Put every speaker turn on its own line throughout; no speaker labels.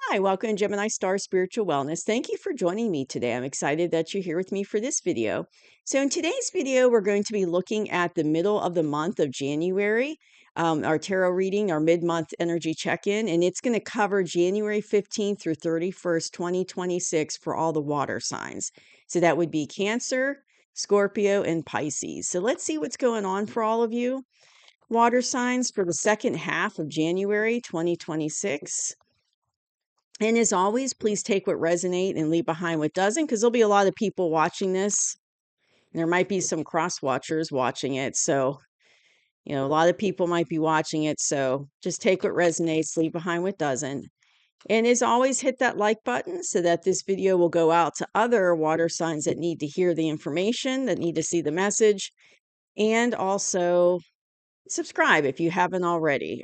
Hi, welcome to Gemini Star Spiritual Wellness. Thank you for joining me today. I'm excited that you're here with me for this video. So in today's video, we're going to be looking at the middle of the month of January, our tarot reading, our mid-month energy check-in, and it's going to cover January 15th through 31st, 2026 for all the water signs. So that would be Cancer, Scorpio, and Pisces. So let's see what's going on for all of you. Water signs for the second half of January 2026. And as always, please take what resonates and leave behind what doesn't, because there'll be a lot of people watching this. There might be some cross watchers watching it. So, a lot of people might be watching it. So just take what resonates, leave behind what doesn't. And as always, hit that like button so that this video will go out to other water signs that need to hear the information, that need to see the message. And also subscribe if you haven't already.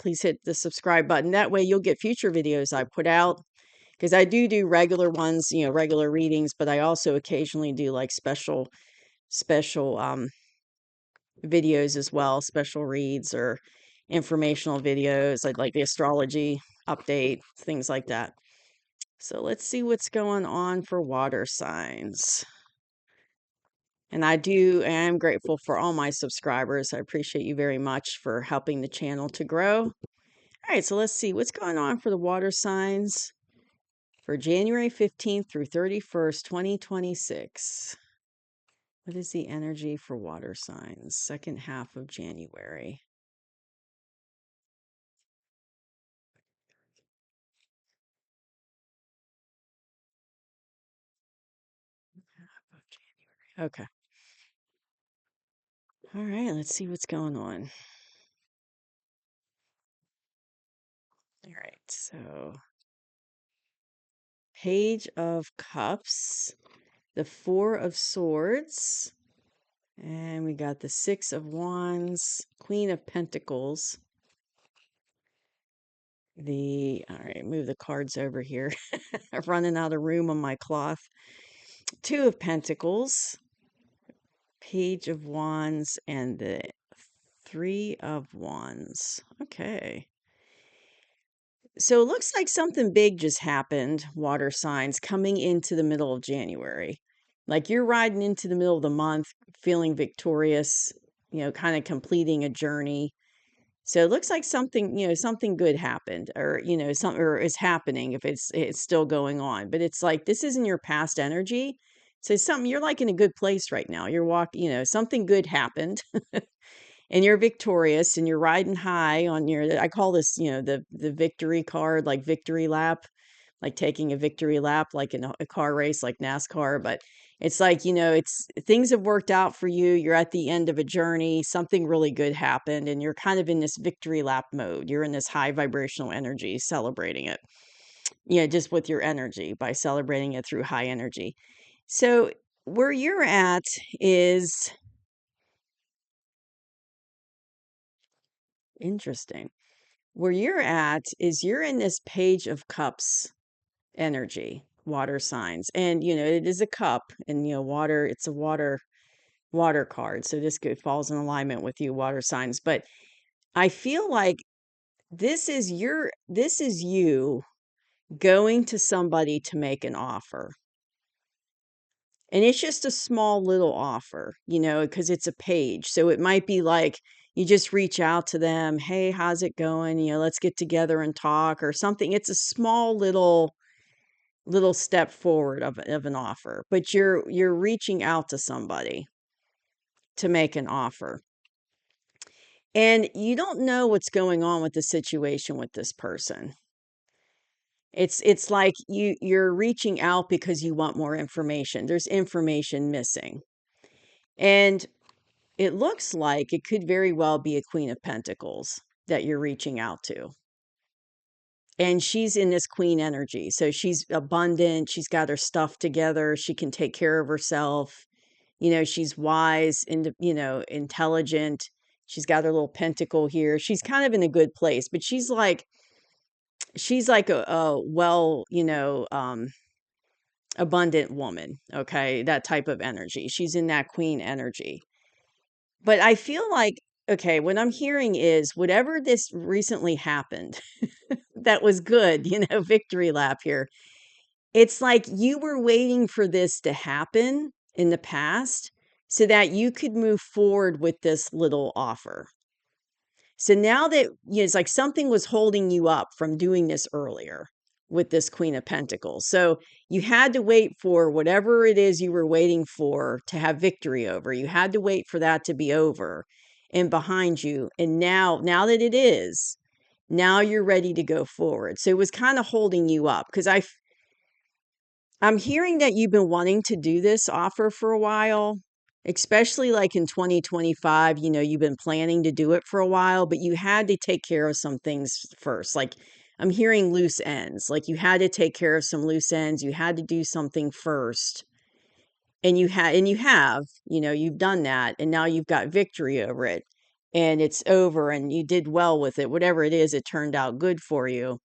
Please hit the subscribe button. That way you'll get future videos I put out. Because I do regular ones, regular readings, but I also occasionally do like special videos as well, special reads or informational videos. I'd like the astrology update, things like that. So let's see what's going on for water signs. And I am grateful for all my subscribers. I appreciate you very much for helping the channel to grow. All right, so let's see what's going on for the water signs for January 15th through 31st, 2026. What is the energy for water signs? Second half of January. Half of January. Okay. All right, let's see what's going on. All right, so Page of Cups, the Four of Swords, and we got the Six of Wands, Queen of Pentacles. All right, move the cards over here. I'm running out of room on my cloth. Two of Pentacles, Page of Wands, and the Three of Wands. Okay. So it looks like something big just happened, water signs, coming into the middle of January. Like you're riding into the middle of the month, feeling victorious, kind of completing a journey. So it looks like something good happened, or something or is happening if it's still going on. But it's like this isn't your past energy. So it's something you're like in a good place right now. You're walking, something good happened and you're victorious and you're riding high on I call this, the victory card, like victory lap, like taking a victory lap, like in a car race, like NASCAR. But it's like, it's things have worked out for you. You're at the end of a journey. Something really good happened. And you're kind of in this victory lap mode. You're in this high vibrational energy, celebrating it, just with your energy by celebrating it through high energy. So where you're at is interesting. Where you're at is you're in this Page of Cups energy, water signs. And it is a cup, and water, it's a water card. So this falls in alignment with you, water signs. But I feel like this is you going to somebody to make an offer. And it's just a small little offer, because it's a page. So it might be like you just reach out to them, hey, how's it going? Let's get together and talk or something. It's a small little step forward of an offer, but you're reaching out to somebody to make an offer. And you don't know what's going on with the situation with this person. It's like you're reaching out because you want more information. There's information missing. And it looks like it could very well be a Queen of Pentacles that you're reaching out to. And she's in this queen energy. So she's abundant. She's got her stuff together. She can take care of herself. She's wise and, intelligent. She's got her little pentacle here. She's kind of in a good place, but she's like a well, abundant woman. Okay. That type of energy. She's in that queen energy. But I feel like, okay, what I'm hearing is whatever this recently happened, that was good, victory lap here. It's like you were waiting for this to happen in the past so that you could move forward with this little offer. So now that it's like something was holding you up from doing this earlier with this Queen of Pentacles. So you had to wait for whatever it is you were waiting for to have victory over. You had to wait for that to be over and behind you. And now that it is, now you're ready to go forward. So it was kind of holding you up because I'm hearing that you've been wanting to do this offer for a while, especially like in 2025. You've been planning to do it for a while, but you had to take care of some things first. Like I'm hearing loose ends. Like you had to take care of some loose ends. You had to do something first. And you've done that. And now you've got victory over it. And it's over and you did well with it. Whatever it is, it turned out good for you.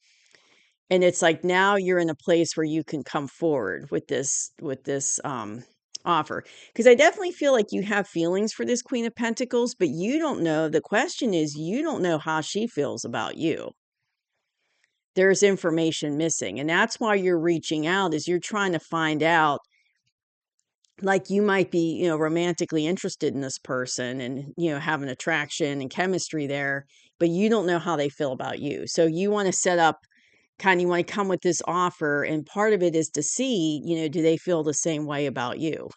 And it's like now you're in a place where you can come forward with this offer. Because I definitely feel like you have feelings for this Queen of Pentacles, but you don't know. The question is, you don't know how she feels about you. There's information missing. And that's why you're reaching out, is you're trying to find out, like you might be, romantically interested in this person and, have an attraction and chemistry there, but you don't know how they feel about you. So you want to set up you want to come with this offer, and part of it is to see, do they feel the same way about you?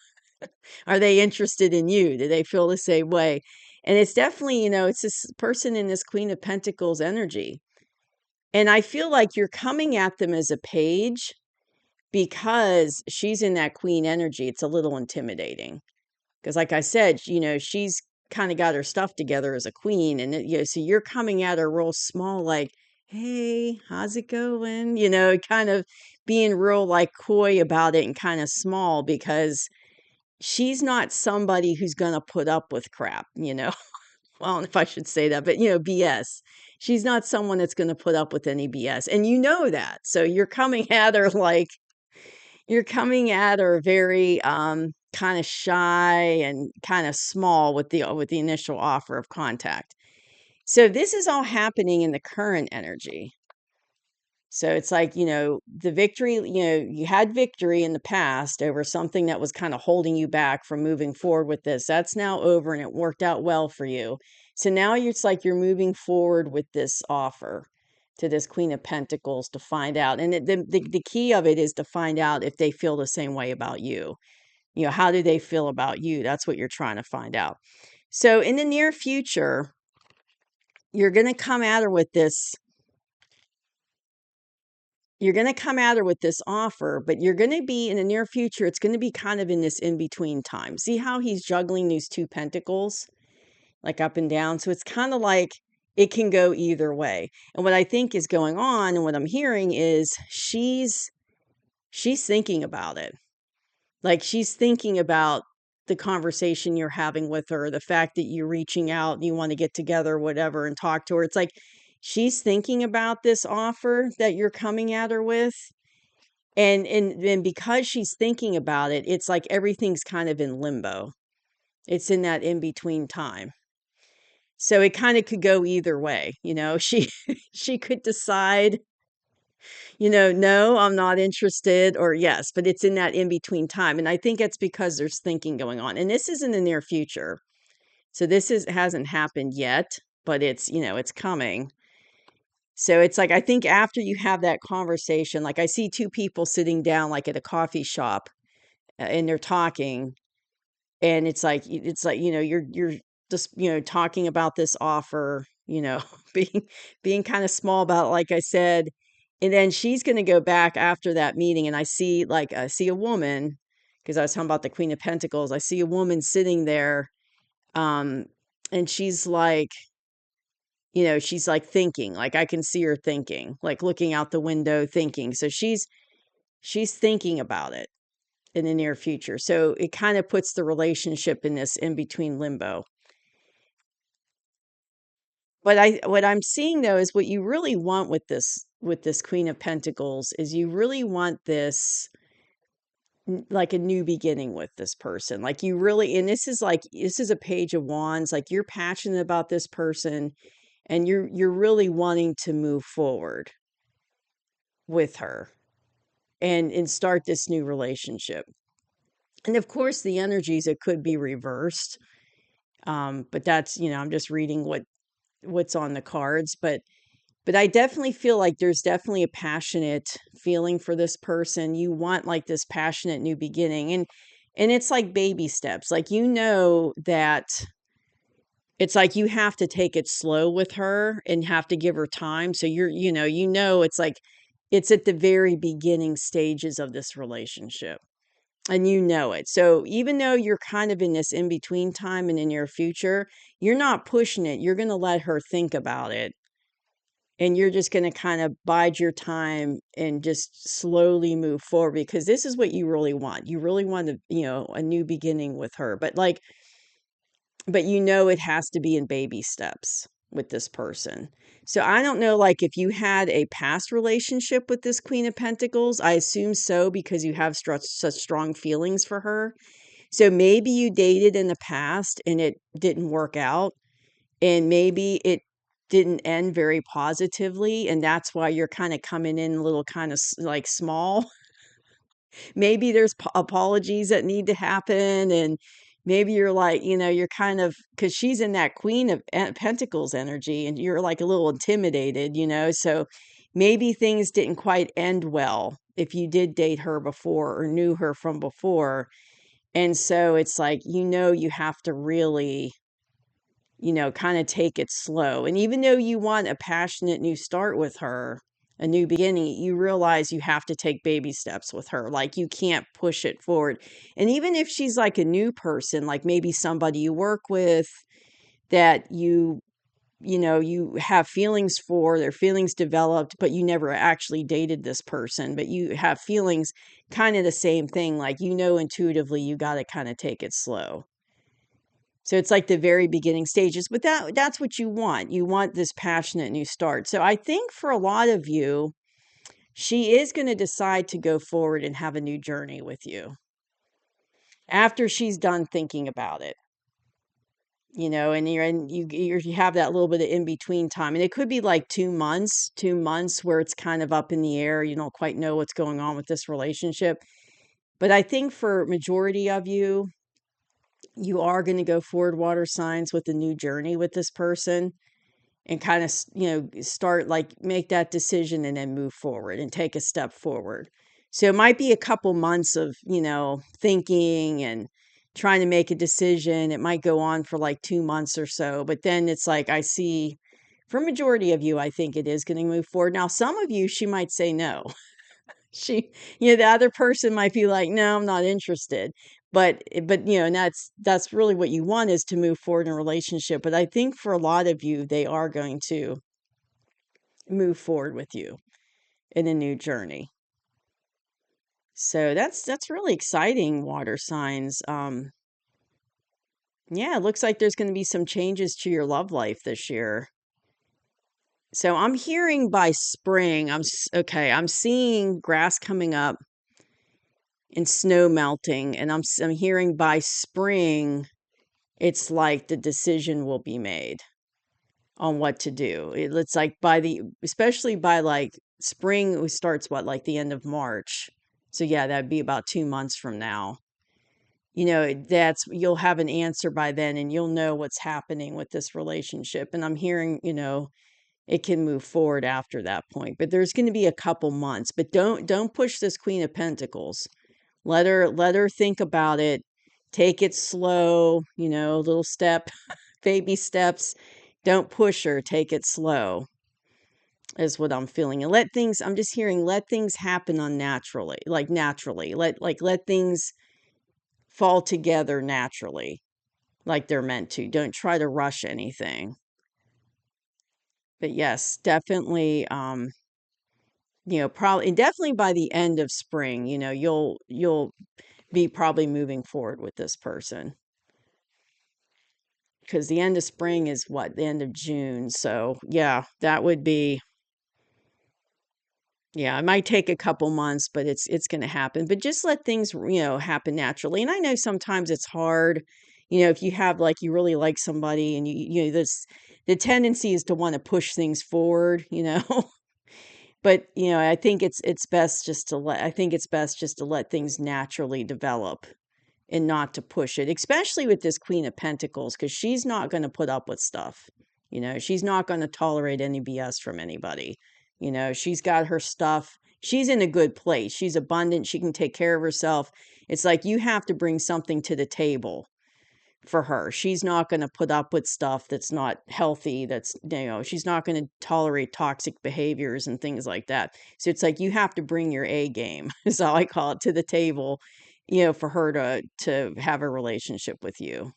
Are they interested in you? Do they feel the same way? And it's definitely, it's this person in this Queen of Pentacles energy. And I feel like you're coming at them as a page because she's in that queen energy. It's a little intimidating because, like I said, she's kind of got her stuff together as a queen, and so you're coming at her real small, like, hey, how's it going? Kind of being real like coy about it and kind of small because she's not somebody who's going to put up with crap. Well, if I should say that, but BS. She's not someone that's going to put up with any BS. And you know that. So you're coming at her very kind of shy and kind of small with the initial offer of contact. So this is all happening in the current energy. So it's like, the victory, you had victory in the past over something that was kind of holding you back from moving forward with this. That's now over and it worked out well for you. So now it's like you're moving forward with this offer to this Queen of Pentacles to find out. And the key of it is to find out if they feel the same way about you. How do they feel about you? That's what you're trying to find out. So in the near future, you're going to come at her with this. You're going to come at her with this offer, but you're going to be in the near future, it's going to be kind of in this in-between time. See how he's juggling these two pentacles, like up and down? So it's kind of like it can go either way. And what I think is going on and what I'm hearing is she's thinking about it. Like she's thinking about the conversation you're having with her, the fact that you're reaching out and you want to get together, whatever, and talk to her. It's like she's thinking about this offer that you're coming at her with. And because she's thinking about it, it's like everything's kind of in limbo. It's in that in-between time. So it kind of could go either way. She could decide, no, I'm not interested, or yes, but it's in that in-between time. And I think it's because there's thinking going on. And this is in the near future. So hasn't happened yet, but it's coming. So it's like, I think after you have that conversation, like I see two people sitting down like at a coffee shop and they're talking, and it's like you're just talking about this offer, being kind of small about it, like I said. And then she's going to go back after that meeting, and I see a woman, because I was talking about the Queen of Pentacles. I see a woman sitting there, um and she's like thinking, like I can see her thinking, like looking out the window thinking. So she's thinking about it in the near future. So it kind of puts the relationship in this in between limbo. But what I'm seeing though is what you really want with this Queen of Pentacles is you really want this like a new beginning with this person. Like you really, and this is a Page of Wands, like you're passionate about this person and you're really wanting to move forward. with her and start this new relationship. And of course, the energies, it could be reversed. But that's, I'm just reading what's on the cards, but I definitely feel like there's definitely a passionate feeling for this person. You want like this passionate new beginning, and it's like baby steps. Like, that it's like you have to take it slow with her and have to give her time. So it's like it's at the very beginning stages of this relationship. And it. So even though you're kind of in this in between time and in your future, you're not pushing it. You're going to let her think about it. And you're just going to kind of bide your time and just slowly move forward, because this is what you really want. You really want a new beginning with her. But it has to be in baby steps with this person. So I don't know, like, if you had a past relationship with this Queen of Pentacles. I assume so, because you have such strong feelings for her. So maybe you dated in the past and it didn't work out, and maybe it didn't end very positively, and that's why you're kind of coming in a little kind of like small. Maybe there's apologies that need to happen, and maybe you're like, you're kind of, because she's in that Queen of Pentacles energy, and you're like a little intimidated, so maybe things didn't quite end well if you did date her before or knew her from before. And so it's like, you have to really, kind of take it slow. And even though you want a passionate new start with her, a new beginning, you realize you have to take baby steps with her. Like, you can't push it forward. And even if she's like a new person, like maybe somebody you work with that you have feelings for, their feelings developed, but you never actually dated this person, but you have feelings, kind of the same thing. Like, intuitively, you got to kind of take it slow. So it's like the very beginning stages, but that's what you want. You want this passionate new start. So I think for a lot of you, she is going to decide to go forward and have a new journey with you after she's done thinking about it. And you have that little bit of in between time, and it could be like 2 months where it's kind of up in the air. You don't quite know what's going on with this relationship. But I think for majority of you, you are going to go forward, water signs, with a new journey with this person, and kind of, start, like, make that decision and then move forward and take a step forward. So it might be a couple months of, thinking and trying to make a decision. It might go on for like 2 months or so, but then it's like, I see for majority of you, I think it is going to move forward. Now, some of you, she might say no. She the other person might be like, "No, I'm not interested." But and that's really what you want, is to move forward in a relationship. But I think for a lot of you, they are going to move forward with you in a new journey. So that's really exciting, water signs. Yeah, it looks like there's going to be some changes to your love life this year. So I'm hearing by spring, I'm seeing grass coming up and snow melting, and I'm hearing by spring, it's like the decision will be made on what to do. It's like especially by like spring, it starts like the end of March. So yeah, that'd be about 2 months from now. You'll have an answer by then, and you'll know what's happening with this relationship. And I'm hearing, it can move forward after that point. But there's going to be a couple months. But don't push this Queen of Pentacles. Let her think about it. Take it slow, little step, baby steps. Don't push her. Take it slow is what I'm feeling. And I'm just hearing, let things happen unnaturally, like naturally. Let things fall together naturally, like they're meant to. Don't try to rush anything. But yes, definitely, probably, and definitely by the end of spring, you'll be probably moving forward with this person, because the end of spring is what? The end of June. So yeah, that would be, yeah, it might take a couple months, but it's going to happen. But just let things, happen naturally. And I know sometimes it's hard, if you have, like, you really like somebody, and the tendency is to want to push things forward, But, I think it's best just to let I think it's best just to let things naturally develop and not to push it, especially with this Queen of Pentacles, because she's not going to put up with stuff. She's not going to tolerate any BS from anybody. She's got her stuff. She's in a good place. She's abundant. She can take care of herself. It's like you have to bring something to the table for her. She's not going to put up with stuff that's not healthy. She's not going to tolerate toxic behaviors and things like that. So it's like you have to bring your A game, is how I call it, to the table, for her to have a relationship with you.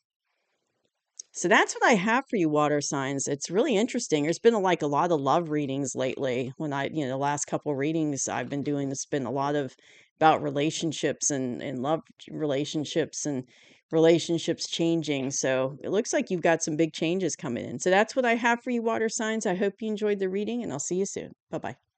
So that's what I have for you, water signs. It's really interesting. There's been like a lot of love readings lately. When the last couple readings I've been doing, it's been a lot of about relationships and love relationships and relationships changing. So it looks like you've got some big changes coming in. So that's what I have for you, water signs. I hope you enjoyed the reading, and I'll see you soon. Bye bye.